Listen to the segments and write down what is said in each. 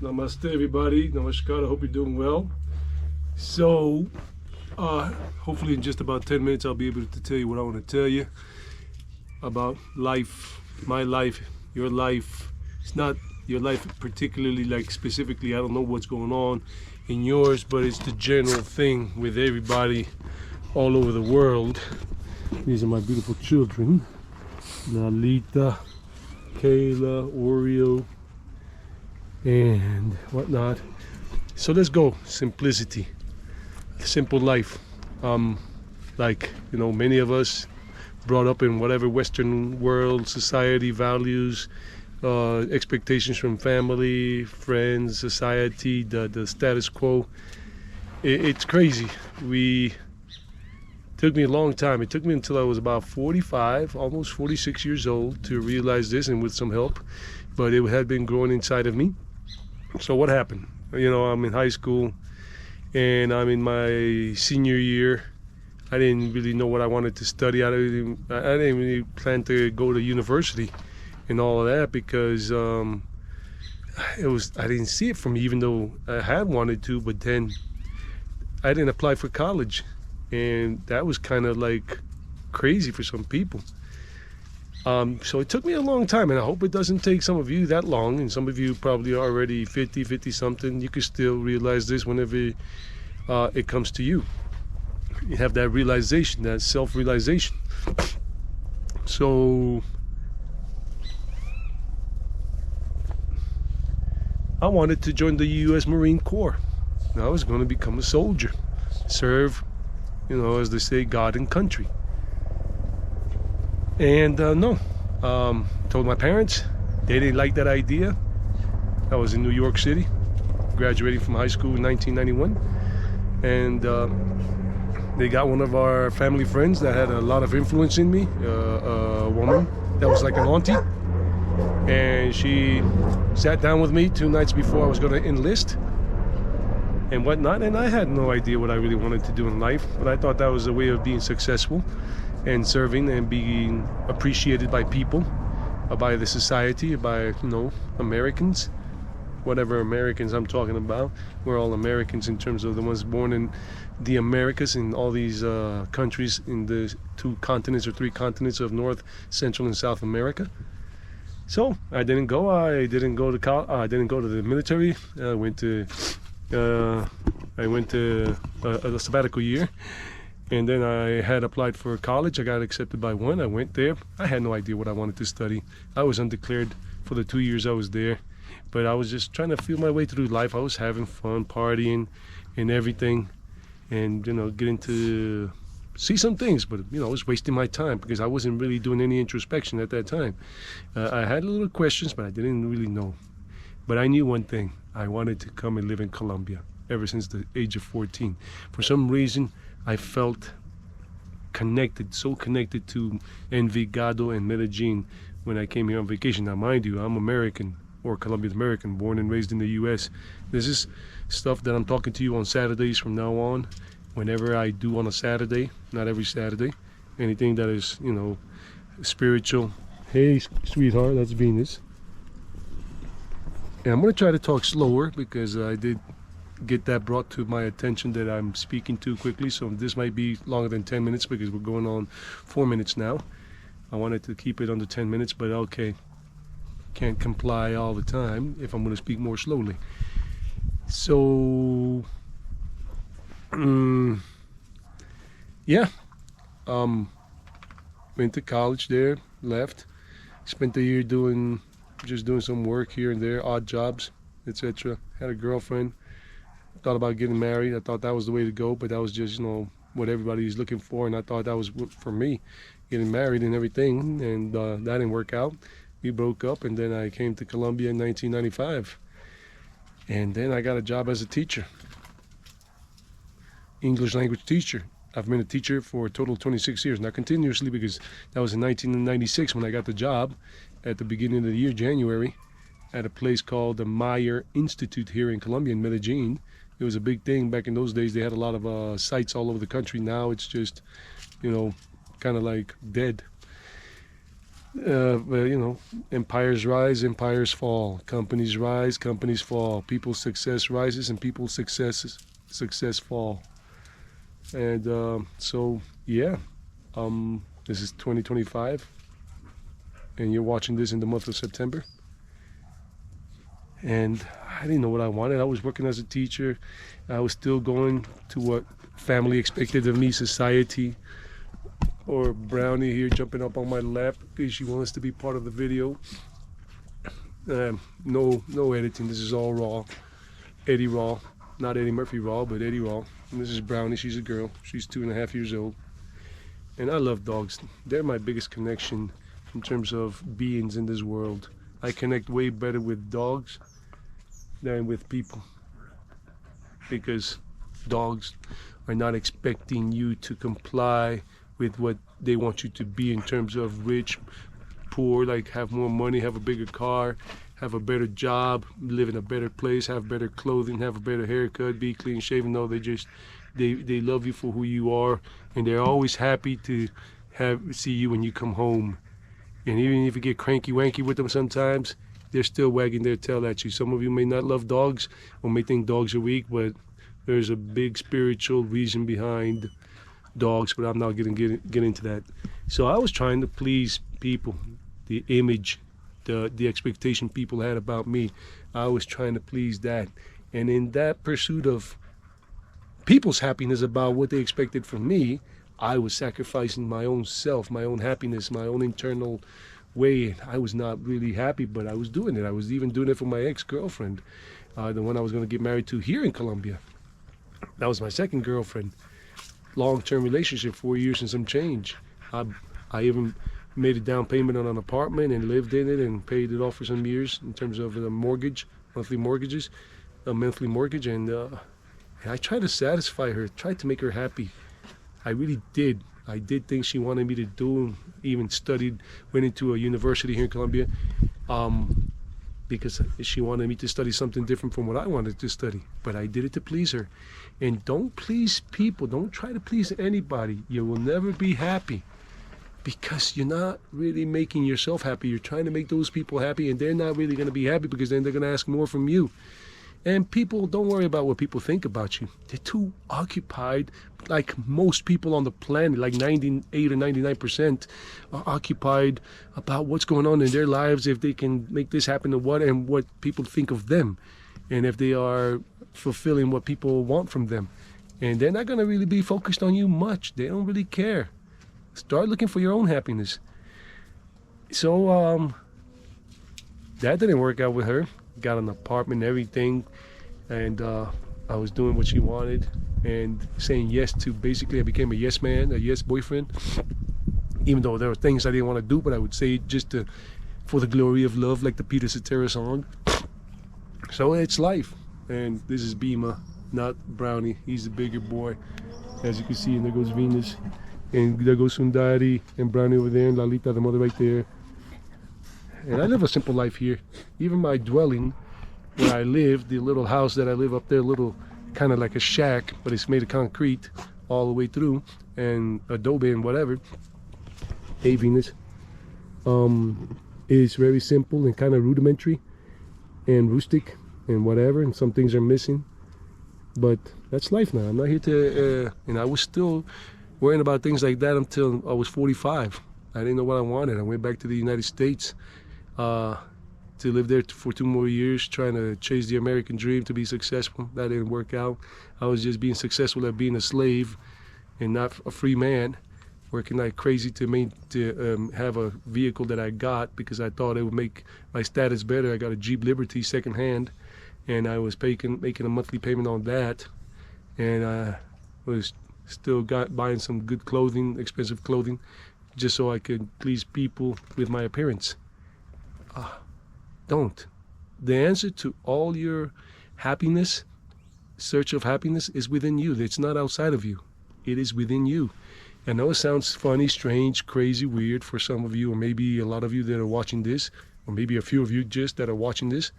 Namaste, everybody. Namaskar. I hope you're doing well. So, hopefully, in just about 10 minutes, I'll be able to tell you what I want to tell you about life, my life, your life. It's not your life particularly, like specifically, I don't know what's going on in yours, but it's the general thing with everybody all over the world. These are my beautiful children, Lalita, Kayla, Oreo, and whatnot. So let's go. Simplicity, simple life. Like, many of us brought up in whatever Western world society values, expectations from family, friends, society, the status quo. It's crazy. Took me a long time. It took me until I was about 45, almost 46 years old to realize this, and with some help, but it had been growing inside of me. So what happened? I'm in high school and I'm in my senior year. I didn't really know what I wanted to study. I didn't really plan to go to university and all of that because I didn't see it for me, even though I had wanted to, but then I didn't apply for college, and that was kind of like crazy for some people. So it took me a long time, and I hope it doesn't take some of you that long, and some of you probably are already 50 something. You can still realize this whenever it comes to you. You have that realization, that self-realization. So I wanted to join the U.S. Marine Corps. I was going to become a soldier, serve, as they say, God and country. And told my parents. They didn't like that idea. I was in New York City, graduating from high school in 1991. And they got one of our family friends that had a lot of influence in me, a woman that was like an auntie. And she sat down with me 2 nights before I was going to enlist and whatnot. And I had no idea what I really wanted to do in life, but I thought that was a way of being successful and serving and being appreciated by people, by the society, by Americans, whatever Americans I'm talking about. We're all Americans in terms of the ones born in the Americas, in all these countries in the 2 continents or 3 continents of North, Central, and South America. So I didn't go. I didn't go to I didn't go to the military. I went to a sabbatical year. And then I had applied for college. I got accepted by one. I went there. I had no idea what I wanted to study. I was undeclared for the 2 years I was there. But I was just trying to feel my way through life. I was having fun, partying and everything. And, getting to see some things. But, I was wasting my time because I wasn't really doing any introspection at that time. I had little questions, but I didn't really know. But I knew one thing. I wanted to come and live in Colombia ever since the age of 14. For some reason, I felt so connected to Envigado and Medellin when I came here on vacation. Now, mind you, I'm American, or Colombian American, born and raised in the U.S. This is stuff that I'm talking to you on Saturdays from now on, whenever I do on a Saturday, not every Saturday. Anything that is, spiritual. Hey, sweetheart, that's Venus. And I'm going to try to talk slower because I did get that brought to my attention that I'm speaking too quickly, so this might be longer than 10 minutes because we're going on 4 minutes now. I wanted to keep it under 10 minutes, but okay, can't comply all the time if I'm going to speak more slowly. So went to college there, left, spent the year doing some work here and there, odd jobs, etc. Had a girlfriend. Thought about getting married. I thought that was the way to go, but that was just, what everybody's looking for, and I thought that was for me, getting married and everything, and that didn't work out. We broke up, and then I came to Colombia in 1995, and then I got a job as a teacher, English language teacher. I've been a teacher for a total of 26 years, not continuously, because that was in 1996 when I got the job at the beginning of the year, January, at a place called the Meyer Institute here in Colombia, in Medellin. It was a big thing back in those days. They had a lot of sites all over the country. Now it's just, kind of like dead. Well, you know, empires rise, empires fall. Companies rise, companies fall. People's success rises, and people's success fall. And so, yeah, this is 2025, and you're watching this in the month of September. And I didn't know what I wanted. I was working as a teacher. I was still going to what family expected of me, society. Or Brownie here jumping up on my lap because she wants to be part of the video. No editing. This is all raw. Eddie Raw, not Eddie Murphy Raw, but Eddie Raw. And this is Brownie. She's a girl. She's 2.5 years old. And I love dogs. They're my biggest connection in terms of beings in this world. I connect way better with dogs than with people, because dogs are not expecting you to comply with what they want you to be in terms of rich, poor, like have more money, have a bigger car, have a better job, live in a better place, have better clothing, have a better haircut, be clean shaven. No, they love you for who you are, and they're always happy to see you when you come home. And even if you get cranky wanky with them sometimes, they're still wagging their tail at you. Some of you may not love dogs or may think dogs are weak, but there's a big spiritual reason behind dogs, but I'm not going to get into that. So I was trying to please people, the image, the expectation people had about me. I was trying to please that. And in that pursuit of people's happiness about what they expected from me, I was sacrificing my own self, my own happiness, my own internal way. I was not really happy, but I was doing it. I was even doing it for my ex-girlfriend, the one I was going to get married to here in Colombia. That was my second girlfriend. Long-term relationship, 4 years and some change. I even made a down payment on an apartment and lived in it and paid it off for some years in terms of the mortgage, monthly mortgage, and I tried to satisfy her, tried to make her happy. I really did. I did things she wanted me to do, even studied, went into a university here in Colombia, because she wanted me to study something different from what I wanted to study. But I did it to please her. And don't please people. Don't try to please anybody. You will never be happy, because you're not really making yourself happy. You're trying to make those people happy, and they're not really going to be happy, because then they're going to ask more from you. And people, don't worry about what people think about you. They're too occupied, like most people on the planet, like 98 or 99% are occupied about what's going on in their lives, if they can make this happen, and what people think of them, and if they are fulfilling what people want from them. And they're not going to really be focused on you much. They don't really care. Start looking for your own happiness. So that didn't work out with her. Got an apartment and everything, and I was doing what she wanted and saying yes to, basically I became a yes man, a yes boyfriend, even though there were things I didn't want to do, but I would say it just for the glory of love, like the Peter Cetera song. So it's life. And this is Bima, not Brownie. He's the bigger boy, as you can see. And there goes Venus, and there goes Sundari, and Brownie over there, and Lalita, the mother, right there. And I live a simple life here. Even my dwelling, where I live, the little house that I live up there, little kind of like a shack, but it's made of concrete all the way through, and adobe and whatever. Hey, Venus. Is very simple and kind of rudimentary and rustic and whatever, and some things are missing. But that's life now. I'm not here to, and I was still worrying about things like that until I was 45. I didn't know what I wanted. I went back to the United States to live there for 2 more years, trying to chase the American dream, to be successful. That didn't work out. I was just being successful at being a slave and not a free man, working like crazy to have a vehicle that I got because I thought it would make my status better. I got a Jeep Liberty secondhand, and I was making a monthly payment on that, and I was still buying some good clothing, expensive clothing, just so I could please people with my appearance. Don't. The answer to all your happiness, search of happiness, is within you. It's not outside of you. It is within you. I know it sounds funny, strange, crazy, weird for some of you, or maybe a lot of you that are watching this, or maybe a few of you just that are watching this,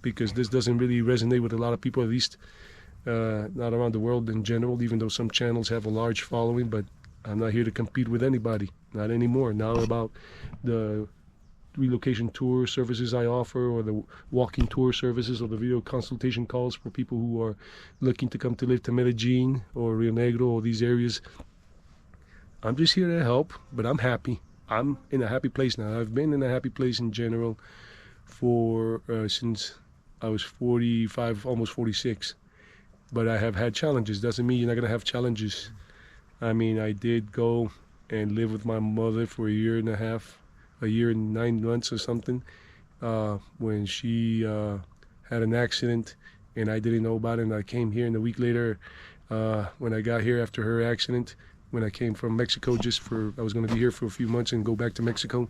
because this doesn't really resonate with a lot of people, at least not around the world in general, even though some channels have a large following. But I'm not here to compete with anybody, not anymore. Now about the relocation tour services I offer, or the walking tour services, or the video consultation calls for people who are looking to come to live to Medellin or Rio Negro or these areas. I'm just here to help, but I'm happy. I'm in a happy place now. I've been in a happy place in general for since I was 45, almost 46. But I have had challenges. Doesn't mean you're not going to have challenges. I mean, I did go and live with my mother for a year and a half, a year and 9 months or something, when she had an accident and I didn't know about it. And I came here, and a week later, when I got here after her accident, when I came from Mexico, I was going to be here for a few months and go back to Mexico,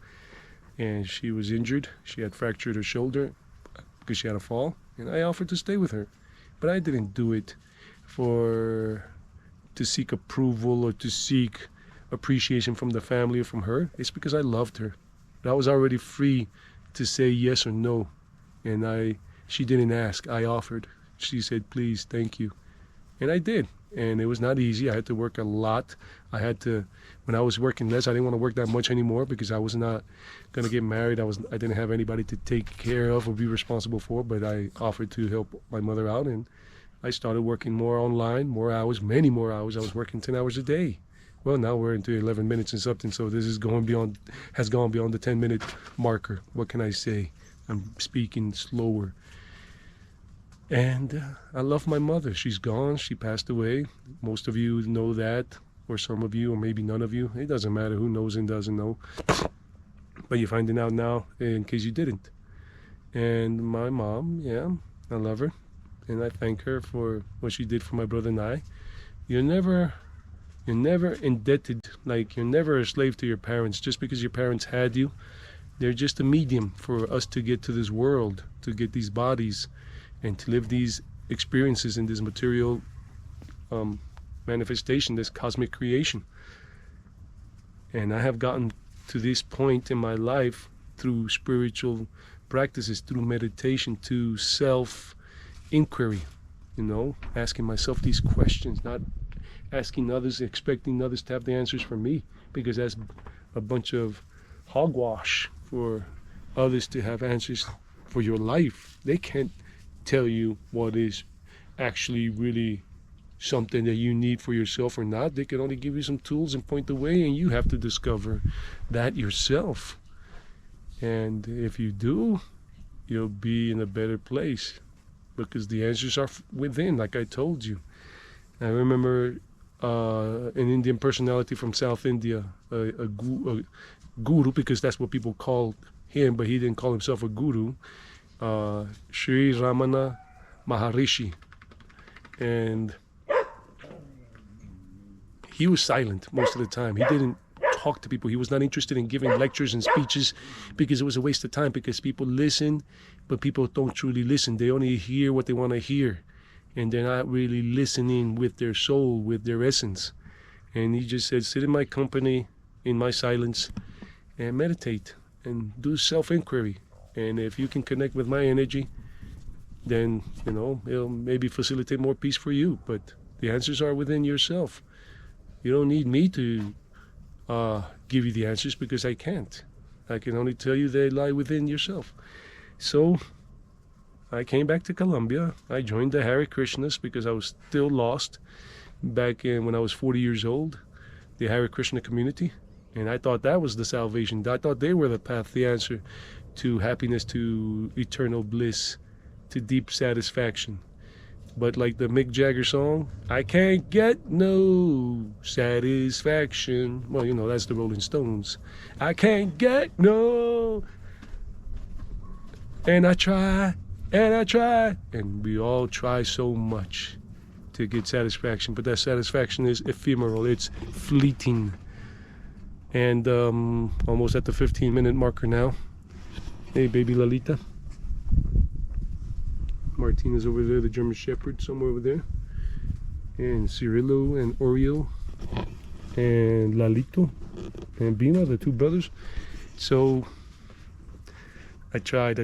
and she was injured. She had fractured her shoulder because she had a fall, and I offered to stay with her. But I didn't do it to seek approval or to seek appreciation from the family or from her. It's because I loved her. I was already free to say yes or no, and she didn't ask. I offered. She said, please, thank you. And I did. And it was not easy. I had to work a lot. When I was working less, I didn't want to work that much anymore because I was not going to get married. I didn't have anybody to take care of or be responsible for, but I offered to help my mother out, and I started working more online, more hours, many more hours. I was working 10 hours a day. Well, now we're into 11 minutes and something, so this has gone beyond the 10-minute marker. What can I say? I'm speaking slower. And I love my mother. She's gone. She passed away. Most of you know that, or some of you, or maybe none of you. It doesn't matter who knows and doesn't know. But you're finding out now in case you didn't. And my mom, yeah, I love her. And I thank her for what she did for my brother and I. You're never indebted, like you're never a slave to your parents just because your parents had you. They're just a medium for us to get to this world, to get these bodies, and to live these experiences in this material manifestation, this cosmic creation. And I have gotten to this point in my life through spiritual practices, through meditation, to self-inquiry, asking myself these questions, not asking others, expecting others to have the answers for me, because that's a bunch of hogwash for others to have answers for your life. They can't tell you what is actually really something that you need for yourself or not. They can only give you some tools and point the way, and you have to discover that yourself. And if you do, you'll be in a better place, because the answers are within, like I told you. I remember an Indian personality from South India, a guru, because that's what people called him, but he didn't call himself a guru, Sri Ramana Maharishi. And he was silent most of the time. He didn't talk to people. He was not interested in giving lectures and speeches because it was a waste of time, because people listen, but people don't truly listen. They only hear what they want to hear, and they're not really listening with their soul, with their essence. And he just said, sit in my company, in my silence, and meditate and do self-inquiry. And if you can connect with my energy, then, it'll maybe facilitate more peace for you. But the answers are within yourself. You don't need me to give you the answers, because I can't. I can only tell you they lie within yourself. So I came back to Colombia. I joined the Hare Krishnas because I was still lost back when I was 40 years old, the Hare Krishna community. And I thought that was the salvation. I thought they were the path, the answer to happiness, to eternal bliss, to deep satisfaction. But like the Mick Jagger song, I can't get no satisfaction. Well, that's the Rolling Stones. I can't get no. And I try, and we all try so much to get satisfaction, but that satisfaction is ephemeral, it's fleeting. And almost at the 15-minute marker now. Hey, baby Lalita. Martina's over there, the German Shepherd, somewhere over there. And Cirillo and Oreo and Lalito and Bima, the two brothers. So I tried,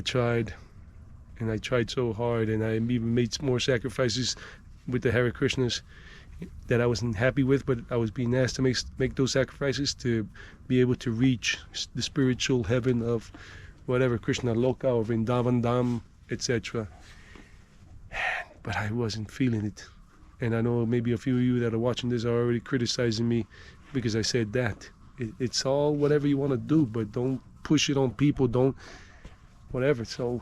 and I tried so hard, and I even made more sacrifices with the Hare Krishnas that I wasn't happy with, but I was being asked to make those sacrifices to be able to reach the spiritual heaven of whatever, Krishna Loka or Vrindavan Dham, etc. But I wasn't feeling it. And I know maybe a few of you that are watching this are already criticizing me because I said that. It's all whatever you want to do, but don't push it on people, don't whatever. So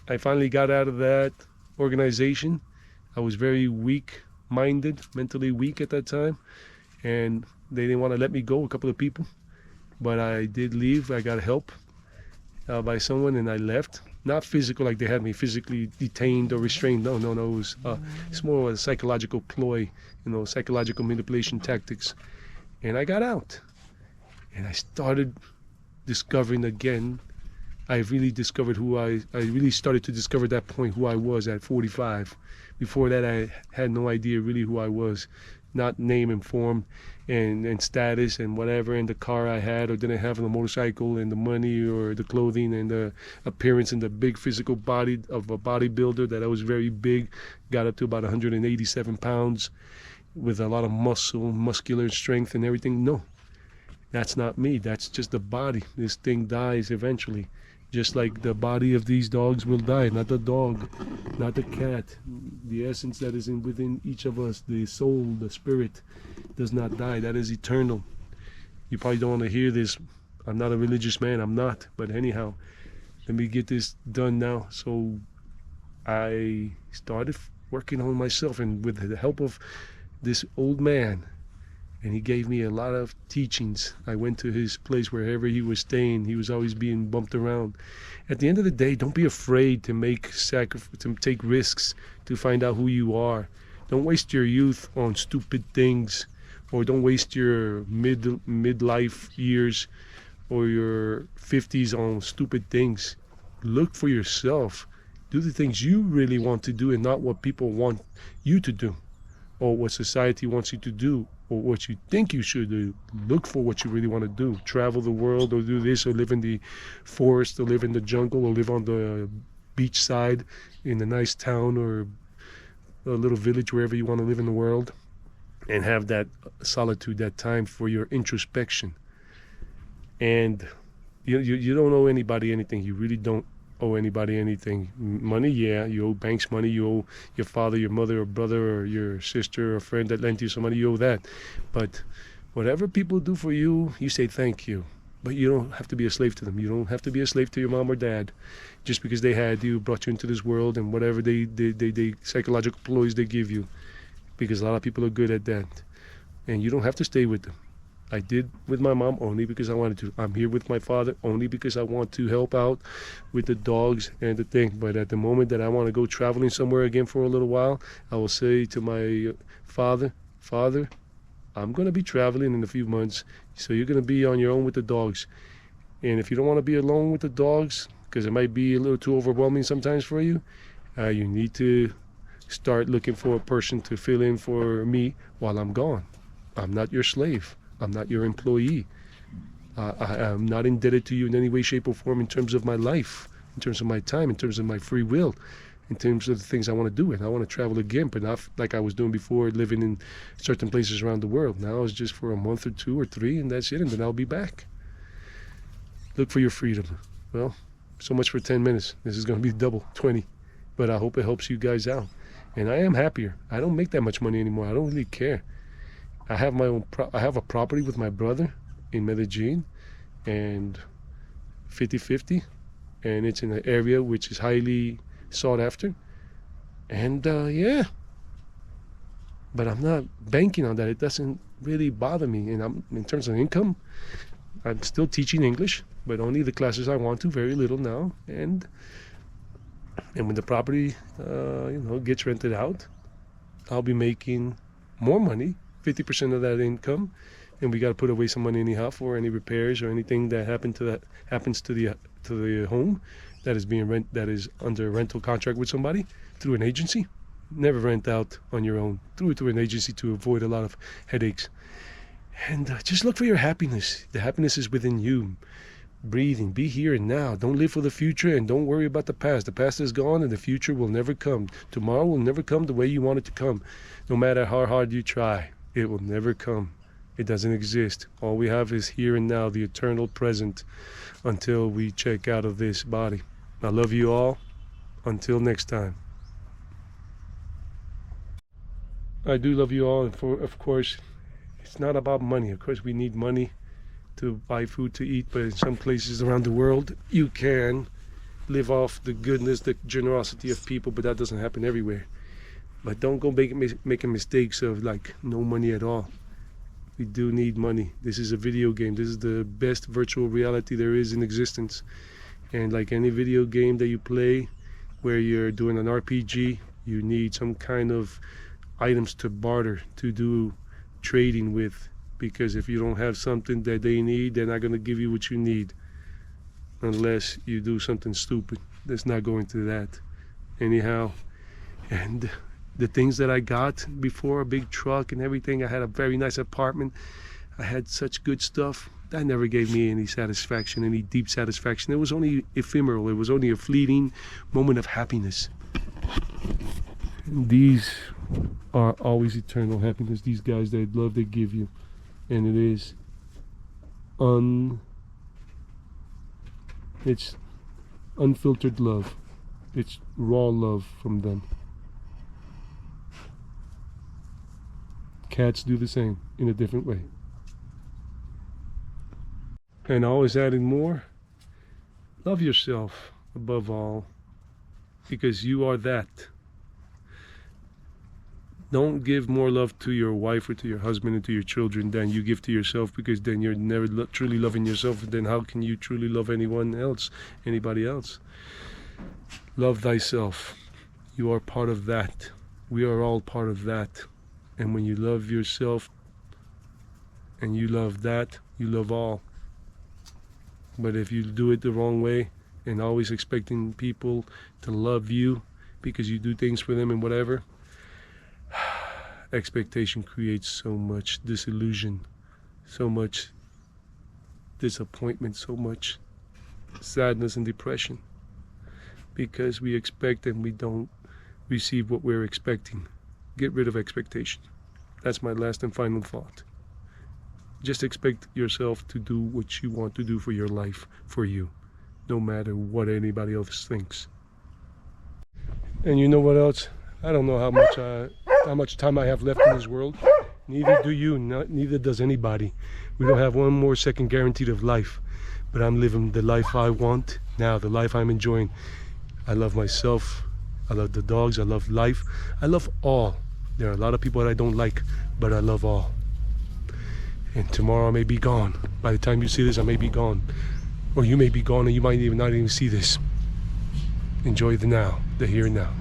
I finally got out of that organization. I was very weak-minded, mentally weak at that time, and they didn't want to let me go, a couple of people. But I did leave. I got help by someone, and I left. Not physical, like they had me physically detained or restrained. No. It's more of a psychological ploy, psychological manipulation tactics. And I got out. And I started discovering again. I really discovered I really started to discover at that point who I was at 45. Before that, I had no idea really who I was. Not name and form and status and whatever, and the car I had or didn't have, and the motorcycle and the money or the clothing and the appearance and the big physical body of a bodybuilder that I was very big, got up to about 187 pounds with a lot of muscular strength and everything. No, that's not me. That's just the body. This thing dies eventually. Just like the body of these dogs will die, not the dog, not the cat. The essence that is within each of us, the soul, the spirit, does not die. That is eternal. You probably don't want to hear this. I'm not a religious man. I'm not. But anyhow, let me get this done now. So I started working on myself, and with the help of this old man, and he gave me a lot of teachings. I went to his place wherever he was staying. He was always being bumped around. At the end of the day, don't be afraid to to take risks to find out who you are. Don't waste your youth on stupid things, or don't waste your midlife years or your 50s on stupid things. Look for yourself. Do the things you really want to do and not what people want you to do, or what society wants you to do, or what you think you should do. Look for what you really want to do. Travel the world, or do this, or live in the forest, or live in the jungle, or live on the beach side in a nice town or a little village, wherever you want to live in the world, and have that solitude, that time for your introspection. And you don't owe anybody anything. You really don't owe anybody anything. Money, yeah, you owe banks money, you owe your father, your mother, or brother, or your sister, or friend that lent you some money, you owe that. But whatever people do for you, you say thank you. But you don't have to be a slave to them. You don't have to be a slave to your mom or dad just because they had you, brought you into this world, and whatever they psychological ploys they give you, because a lot of people are good at that. And you don't have to stay with them. I did with my mom only because I wanted to. I'm here with my father only because I want to help out with the dogs and the thing. But at the moment that I want to go traveling somewhere again for a little while, I will say to my father, Father, I'm going to be traveling in a few months, so you're going to be on your own with the dogs. And if you don't want to be alone with the dogs, because it might be a little too overwhelming sometimes for you, you need to start looking for a person to fill in for me while I'm gone. I'm not your slave. I'm not your employee. I'm not indebted to you in any way, shape, or form in terms of my life, in terms of my time, in terms of my free will, in terms of the things I want to do. And I want to travel again, but not like I was doing before, living in certain places around the world. Now it's just for a month or 2 or 3, and that's it, and then I'll be back. Look for your freedom. Well, so much for 10 minutes. This is going to be double, 20. But I hope it helps you guys out. And I am happier. I don't make that much money anymore. I don't really care. I have my own. I have a property with my brother in Medellin, and 50-50, and it's in an area which is highly sought after. And yeah, but I'm not banking on that. It doesn't really bother me. And in terms of income, I'm still teaching English, but only the classes I want to. Very little now, and when the property, gets rented out, I'll be making more money. 50% of that income, and we got to put away some money anyhow for any repairs or anything that happens to the home that is under a rental contract with somebody through an agency. Never rent out on your own. Through an agency to avoid a lot of headaches. And just look for your happiness. The happiness is within you. breathing. Be here and now. Don't live for the future, and don't worry about the past. The past is gone and the future will never come. Tomorrow will never come the way you want it to come. No matter how hard you try, it will never come. It doesn't exist. All we have is here and now, the eternal present, until we check out of this body. I love you all. Until next time. I do love you all, and of course, it's not about money. Of course, we need money to buy food to eat, but in some places around the world, you can live off the goodness, the generosity of people, but that doesn't happen everywhere. But don't go making mistakes of like no money at all. We do need money. This is a video game. This is the best virtual reality there is in existence. And like any video game that you play where you're doing an RPG, you need some kind of items to barter, to do trading with, because if you don't have something that they need, they're not going to give you what you need unless you do something stupid. That's not going to that anyhow. And the things that I got before, a big truck and everything, I had a very nice apartment, I had such good stuff, that never gave me any satisfaction, any deep satisfaction. It was only ephemeral. It was only a fleeting moment of happiness. And these are always eternal happiness. These guys, that love they give you, and it is it's unfiltered love. It's raw love from them. Cats do the same in a different way. And always adding more, love yourself above all, because you are that. Don't give more love to your wife or to your husband and to your children than you give to yourself, because then you're never truly loving yourself. Then how can you truly love anyone else, anybody else? Love thyself. You are part of that. We are all part of that. And when you love yourself and you love that, you love all. But if you do it the wrong way and always expecting people to love you because you do things for them and whatever, expectation creates so much disillusion, so much disappointment, so much sadness and depression, because we expect and we don't receive what we're expecting. Get rid of expectation. That's my last and final thought. Just expect yourself to do what you want to do for your life, for you, no matter what anybody else thinks. And you know what else? I don't know how much time I have left in this world. Neither do you, neither does anybody. We don't have one more second guaranteed of life. But I'm living the life I want now, the life I'm enjoying. I love myself. I love the dogs. I love life. I love all. There are a lot of people that I don't like, but I love all. And tomorrow I may be gone. By the time you see this, I may be gone. Or you may be gone and you might not even see this. Enjoy the now, the here and now.